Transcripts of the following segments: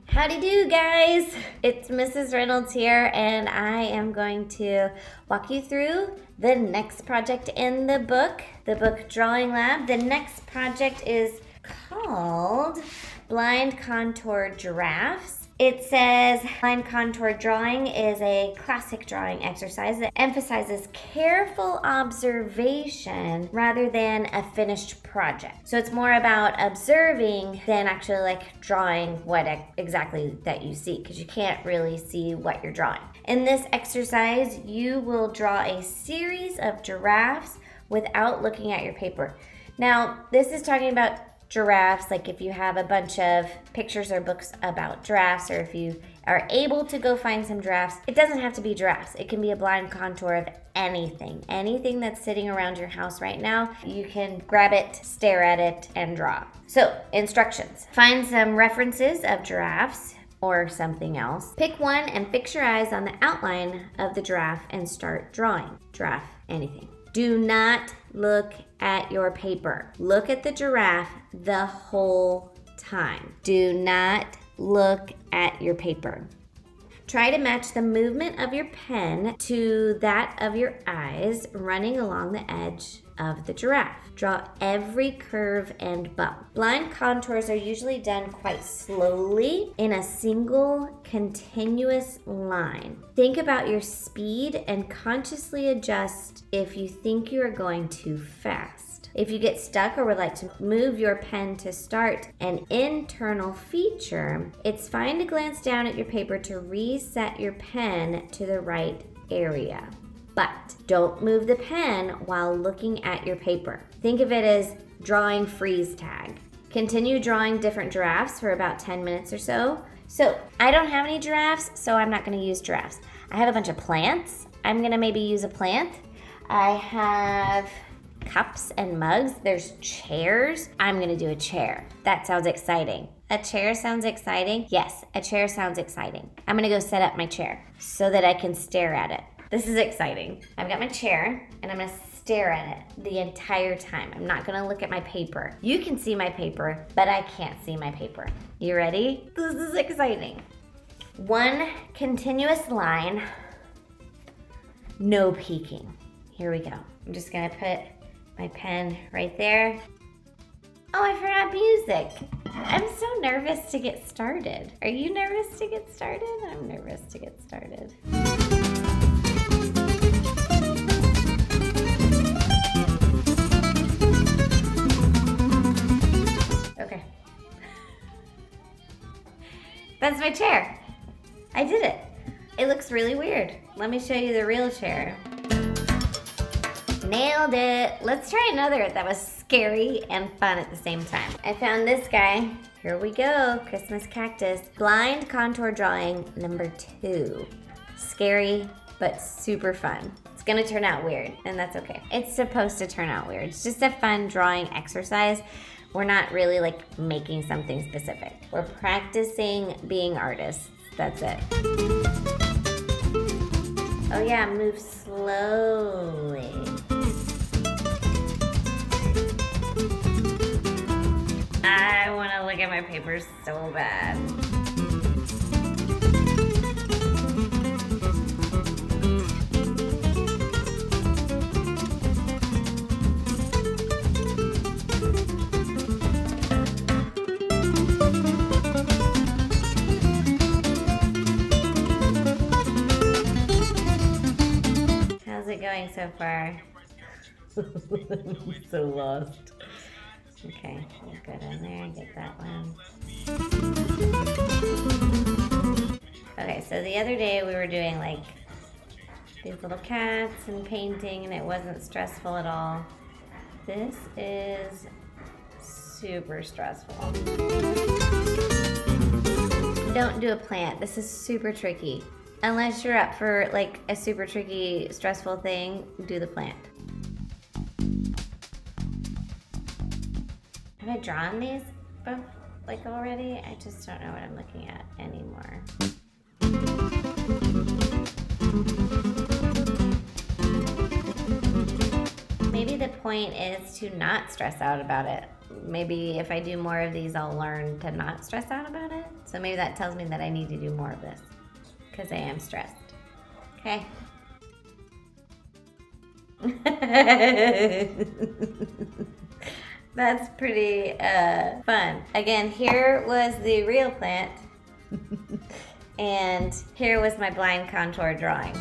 Howdy do, guys! It's Mrs. Reynolds here, and I am going to walk you through the next project in the book Drawing Lab. The next project is called Blind Contour Giraffes. It says blind contour drawing is a classic drawing exercise that emphasizes careful observation rather than a finished project. So it's more about observing than actually like drawing what exactly that you see, because you can't really see what you're drawing. In this exercise, you will draw a series of giraffes without looking at your paper. Now, this is talking about giraffes, like if you have a bunch of pictures or books about giraffes, or if you are able to go find some giraffes. It doesn't have to be giraffes. It can be a blind contour of anything that's sitting around your house right now. You can grab it, stare at it, and draw. So, instructions. Find some references of giraffes or something else. Pick one and fix your eyes on the outline of the giraffe and start drawing. Giraffe, anything. Do not look at your paper. Look at the giraffe the whole time. Do not look at your paper. Try to match the movement of your pen to that of your eyes running along the edge of the giraffe. Draw every curve and bump. Blind contours are usually done quite slowly in a single continuous line. Think about your speed and consciously adjust if you think you are going too fast. If you get stuck or would like to move your pen to start an internal feature, it's fine to glance down at your paper to reset your pen to the right area. But don't move the pen while looking at your paper. Think of it as drawing freeze tag. Continue drawing different giraffes for about 10 minutes or so. So I don't have any giraffes, so I'm not gonna use giraffes. I have a bunch of plants. I'm gonna maybe use a plant. I have cups and mugs. There's chairs. I'm gonna do a chair. That sounds exciting. A chair sounds exciting? Yes, a chair sounds exciting. I'm gonna go set up my chair so that I can stare at it. This is exciting. I've got my chair and I'm gonna stare at it the entire time. I'm not gonna look at my paper. You can see my paper, but I can't see my paper. You ready? This is exciting. One continuous line, no peeking. Here we go. I'm just gonna put my pen right there. Oh, I forgot music. I'm so nervous to get started. Are you nervous to get started? I'm nervous to get started. Okay. That's my chair. I did it. It looks really weird. Let me show you the real chair. Nailed it. Let's try another that was scary and fun at the same time. I found this guy. Here we go. Christmas cactus. Blind contour drawing number 2. Scary, but super fun. It's gonna turn out weird, and that's okay. It's supposed to turn out weird. It's just a fun drawing exercise. We're not really like making something specific. We're practicing being artists. That's it. Oh yeah, move slowly. I want to look at my paper so bad. How's it going so far? I'm so lost. Okay, we'll go down there and get that one. Okay, so the other day we were doing like these little cats and painting, and it wasn't stressful at all. This is super stressful. Don't do a plant. This is super tricky. Unless you're up for like a super tricky, stressful thing, do the plant. Have I drawn these like already? I just don't know what I'm looking at anymore. Maybe the point is to not stress out about it. maybe if I do more of these, I'll learn to not stress out about it. So maybe that tells me that I need to do more of this because I am stressed. Okay. That's pretty fun. Again, here was the real plant and here was my blind contour drawing.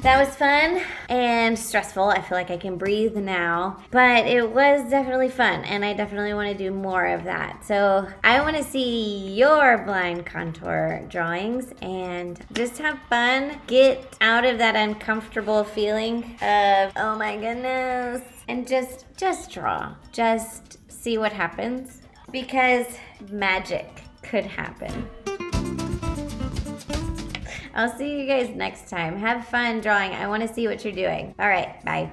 That was fun and stressful. I feel like I can breathe now, but it was definitely fun and I definitely want to do more of that. So I want to see your blind contour drawings and just have fun. Get out of that uncomfortable feeling of, oh my goodness, and just draw. Just see what happens because magic could happen. I'll see you guys next time. Have fun drawing. I want to see what you're doing. All right, bye.